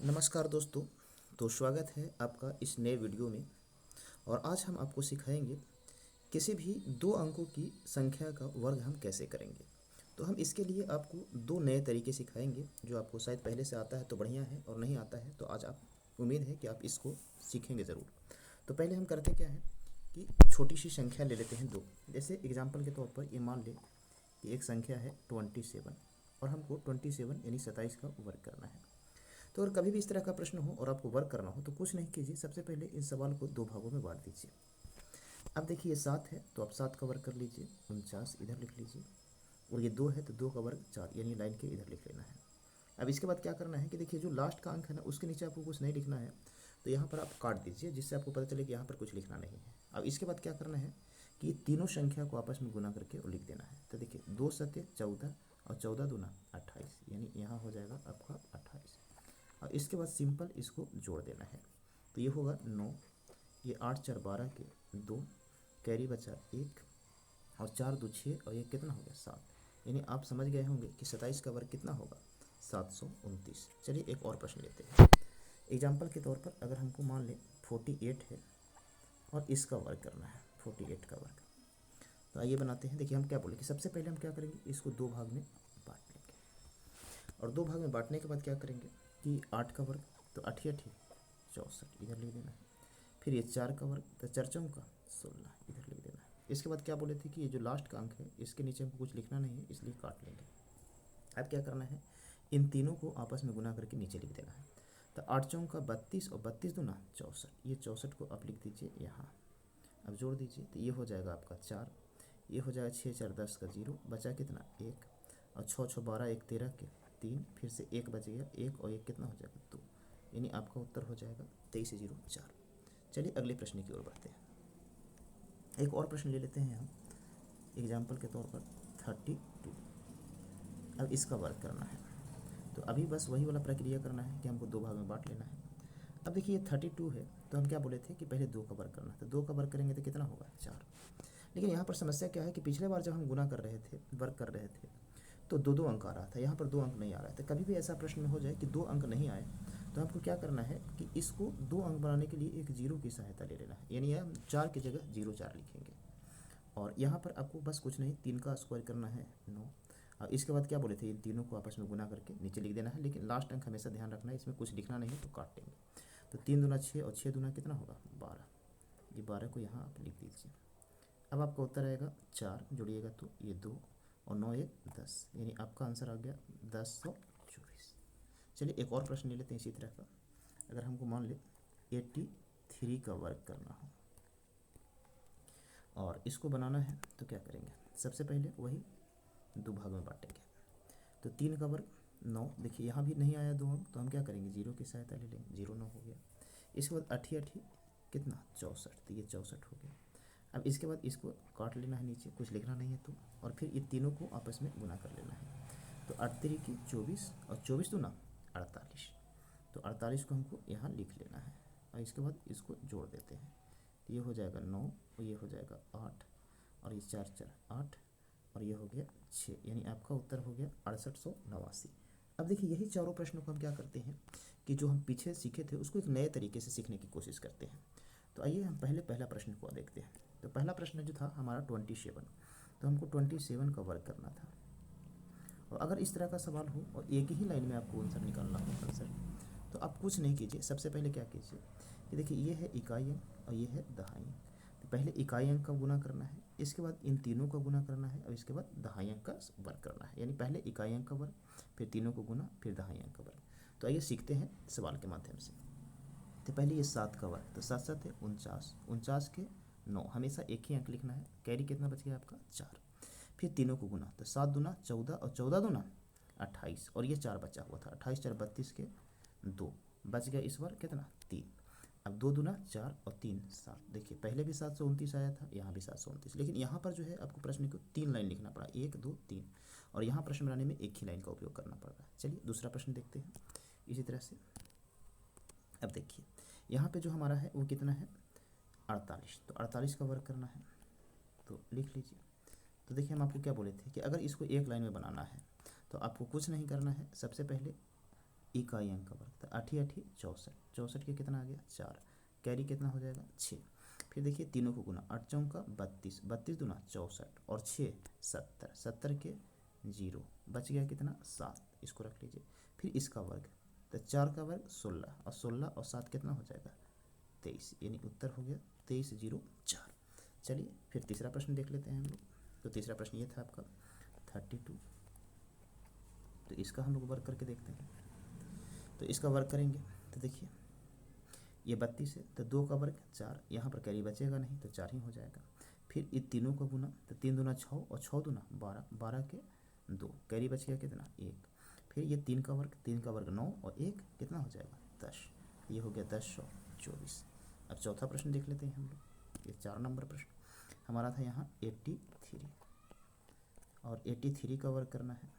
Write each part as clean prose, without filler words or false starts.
नमस्कार दोस्तों। तो स्वागत है आपका इस नए वीडियो में। और आज हम आपको सिखाएंगे किसी भी दो अंकों की संख्या का वर्ग हम कैसे करेंगे। तो हम इसके लिए आपको दो नए तरीके सिखाएंगे जो आपको शायद पहले से आता है तो बढ़िया है, और नहीं आता है तो आज आप उम्मीद है कि आप इसको सीखेंगे ज़रूर। तो पहले हम करते क्या है कि छोटी सी संख्या ले लेते हैं दो। जैसे एग्जाम्पल के तौर पर ये मान लें कि एक संख्या है 27 और हमको 27 यानी 27 का वर्ग करना है। तो अगर कभी भी इस तरह का प्रश्न हो और आपको वर्क करना हो तो कुछ नहीं कीजिए, सबसे पहले इस सवाल को दो भागों में बांट दीजिए। अब देखिए ये 7 है तो आप 7 का वर्ग कर लीजिए, 49 इधर लिख लीजिए। और ये 2 है तो 2 का वर्ग 4, यानी लाइन के इधर लिख लेना है। अब इसके बाद क्या करना है कि देखिए जो लास्ट का अंक है ना उसके नीचे आपको कुछ नहीं लिखना है, तो यहाँ पर आप काट दीजिए जिससे आपको पता चले कि यहाँ पर कुछ लिखना नहीं है। अब इसके बाद क्या करना है कि ये तीनों संख्या को आपस में गुना करके और लिख देना है। तो देखिए 2 सत्य 14 और 14 दूना 28, यानी यहाँ हो जाएगा आपका 28। और इसके बाद सिंपल इसको जोड़ देना है। तो ये होगा 9, ये 8 4 12 के 2, कैरी बचा 1 और 4 2 6 और ये कितना हो गया 7। यानी आप समझ गए होंगे कि 27 का वर्ग कितना होगा 729। चलिए एक और प्रश्न लेते हैं। एग्जाम्पल के तौर पर अगर हमको मान लें 48 है और इसका वर्ग करना है, 48 का वर्ग। तो आइए बनाते हैं। देखिए हम क्या बोले कि सबसे पहले हम क्या करेंगे, इसको दो भाग में बांट लेंगे। और दो भाग में बांटने के बाद क्या करेंगे कि 8 का वर्ग तो 8 8 64 इधर लिख देना है। फिर ये 4 का वर्ग तो 4 का 16 इधर लिख देना है। इसके बाद क्या बोले थे कि ये जो लास्ट का अंक है इसके नीचे हमको कुछ लिखना नहीं है, इसलिए काट लेंगे। अब क्या करना है, इन तीनों को आपस में गुना करके नीचे लिख देना है। तो 8 का 32 और 32 दूना 64, ये 64 को आप लिख दीजिए यहाँ। अब जोड़ दीजिए तो ये हो जाएगा आपका 4, ये हो जाएगा 6 4 10 का 0, बचा कितना 1 और 6 6 12 1 13 के 3, फिर से 1 बच गया 1 और 1 कितना हो जाएगा 2, यानी आपका उत्तर हो जाएगा 2304। चलिए अगले प्रश्न की ओर बढ़ते हैं। एक और प्रश्न ले लेते हैं हम एग्जाम्पल के तौर पर 32। अब इसका वर्ग करना है। तो अभी बस वही वाला प्रक्रिया करना है कि हमको दो भाग में बांट लेना है। अब देखिए ये 32 है तो हम क्या बोले थे कि पहले 2 का वर्ग करना है। तो 2 का वर्ग करेंगे तो कितना होगा 4। लेकिन यहाँ पर समस्या क्या है कि पिछले बार जब हम गुना कर रहे थे, वर्ग कर रहे थे, तो दो दो अंक आ रहा था, यहाँ पर दो अंक नहीं आ रहा था। कभी भी ऐसा प्रश्न में हो जाए कि दो अंक नहीं आए तो आपको क्या करना है कि इसको दो अंक बनाने के लिए एक जीरो की सहायता ले लेना है, यानी हम 4 की जगह 04 लिखेंगे। और यहाँ पर आपको बस कुछ नहीं, 3 का स्क्वायर करना है 9। और इसके बाद क्या बोले थे, इन तीनों को आपस में गुना करके नीचे लिख देना है। लेकिन लास्ट अंक हमेशा ध्यान रखना है, इसमें कुछ लिखना नहीं है तो काट देंगे। तो 3 दूना 6 और 6 दूना कितना होगा 12, ये 12 को यहाँ आप लिख दीजिए। अब आपका उत्तर आएगा 4 जोड़िएगा तो ये 2 और 9 1 10, यानी आपका आंसर आ गया 1024। चलिए एक और प्रश्न ले लेते हैं इसी तरह का। अगर हमको मान ले 83 का वर्ग करना हो और इसको बनाना है तो क्या करेंगे, सबसे पहले वही दो भाग में बांटेंगे। तो 3 का वर्ग 9, देखिए यहाँ भी नहीं आया दो अंक तो हम क्या करेंगे जीरो की सहायता ले लेंगे, 0 9 हो गया। इसके बाद 8 8 कितना 64, तो ये 64 हो गया। अब इसके बाद इसको काट लेना है, नीचे कुछ लिखना नहीं है तो, और फिर ये तीनों को आपस में गुना कर लेना है। तो 8 की 24 और 24 दूना 48, तो 48 को हमको यहाँ लिख लेना है। और इसके बाद इसको जोड़ देते हैं, तो ये हो जाएगा 9 और ये हो जाएगा 8 और ये 4 4 8 और ये हो गया 6, यानी आपका उत्तर हो गया 6889। अब देखिए यही चारों प्रश्नों को हम क्या करते हैं कि जो हम पीछे सीखे थे उसको एक नए तरीके से सीखने की कोशिश करते हैं। तो आइए हम पहले पहला प्रश्न को देखते हैं। तो पहला प्रश्न जो था हमारा 27, तो हमको 27 का वर्ग करना था। और अगर इस तरह का सवाल हो और एक ही लाइन में आपको आंसर निकालना हो आंसर, तो आप कुछ नहीं कीजिए, सबसे पहले क्या कीजिए कि देखिए ये है इकाई अंक और ये है दहाई अंक। तो पहले इकाई अंक का गुना करना है, इसके बाद इन तीनों का गुना करना है और इसके बाद दहाई अंक का वर्ग करना है। यानी पहले इकाई अंक का वर्ग, फिर तीनों को गुना, फिर दहाई अंक का वर्ग। तो आइए सीखते हैं सवाल के माध्यम से। तो पहले ये 7 का वर्ग, तो 7 7 है 49, 49 के 9, हमेशा एक ही अंक लिखना है। कैरी कितना बच गया आपका 4, फिर तीनों को गुना, तो 7 दूना 14 और 14 दूना 28 और ये 4 बचा हुआ था, 28 4 32 के 2, बच गया इस बार कितना 3। अब 2 दूना 4 और 3 7, देखिए पहले भी 729 आया था, यहाँ भी 729, लेकिन यहाँ पर जो है आपको प्रश्न को 3 लाइन लिखना पड़ा, 1 2 3, और यहाँ प्रश्न बनाने में एक ही लाइन का उपयोग करना पड़ रहा है। चलिए दूसरा प्रश्न देखते हैं इसी तरह से। अब देखिए यहाँ पे जो हमारा है वो कितना है 48, तो 48 का वर्ग करना है, तो लिख लीजिए। तो देखिए हम आपको क्या बोले थे कि अगर इसको एक लाइन में बनाना है तो आपको कुछ नहीं करना है, सबसे पहले इकाई अंक का वर्ग। तो 8 8 64, 64 के कितना आ गया 4, कैरी कितना हो जाएगा 6। फिर देखिए तीनों को गुना, 8 चौका 32, 32 दूना 64 और 6 70, 70 के 0, बच गया कितना 7, इसको रख लीजिए। फिर इसका वर्ग, तो 4 का वर्ग 16 और 16 और 7 कितना हो जाएगा 23, यानी उत्तर हो गया 23 0 4। चलिए फिर तीसरा प्रश्न देख लेते हैं हम लोग। तो तीसरा प्रश्न ये था आपका 32। तो इसका हम लोग वर्क करके देखते हैं। तो इसका वर्क करेंगे तो देखिए ये 32 है, तो 2 का वर्ग 4, यहाँ पर कैरी बचेगा नहीं तो 4 ही हो जाएगा। फिर ये तीनों का गुना, तो 3 दूना 6 और 6 दूना 12, 12 के 2, कैरी बच गया कितना 1। फिर ये 3 का वर्ग, 3 का वर्ग 9 और 1 कितना हो जाएगा 10, ये हो गया 10 और 24। अब चौथा प्रश्न देख लेते हैं हम लोग। ये 4 नंबर प्रश्न हमारा था यहाँ 83, और 83 का वर्ग करना है।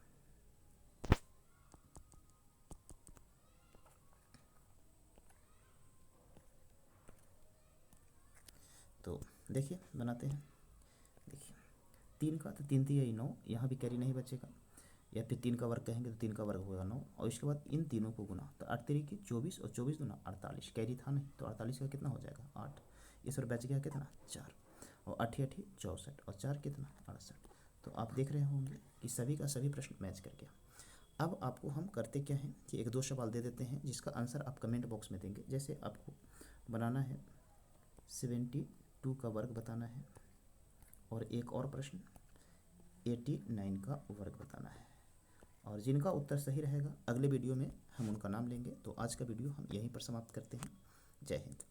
तो देखिए बनाते हैं। देखिए 3 का, तो 3 3 9, यहाँ भी कैरी नहीं बचेगा, या फिर 3 का वर्ग कहेंगे तो 3 का वर्ग होगा 9, और इसके बाद इन तीनों को गुना, तो 8 3 की 24 और 24 दूना 48, कैरी था नहीं तो 48 का कितना हो जाएगा 8, इस पर बच गया कितना 4, और 8 8 64 और 4 कितना 68। तो आप देख रहे होंगे कि सभी का सभी प्रश्न मैच कर गया। अब आपको हम करते क्या हैं कि एक दो सवाल दे देते हैं जिसका आंसर आप कमेंट बॉक्स में देंगे। जैसे आपको बनाना है 72 का वर्ग बताना है, और एक और प्रश्न 89 का वर्ग बताना है, और जिनका उत्तर सही रहेगा अगले वीडियो में हम उनका नाम लेंगे। तो आज का वीडियो हम यहीं पर समाप्त करते हैं। जय हिंद।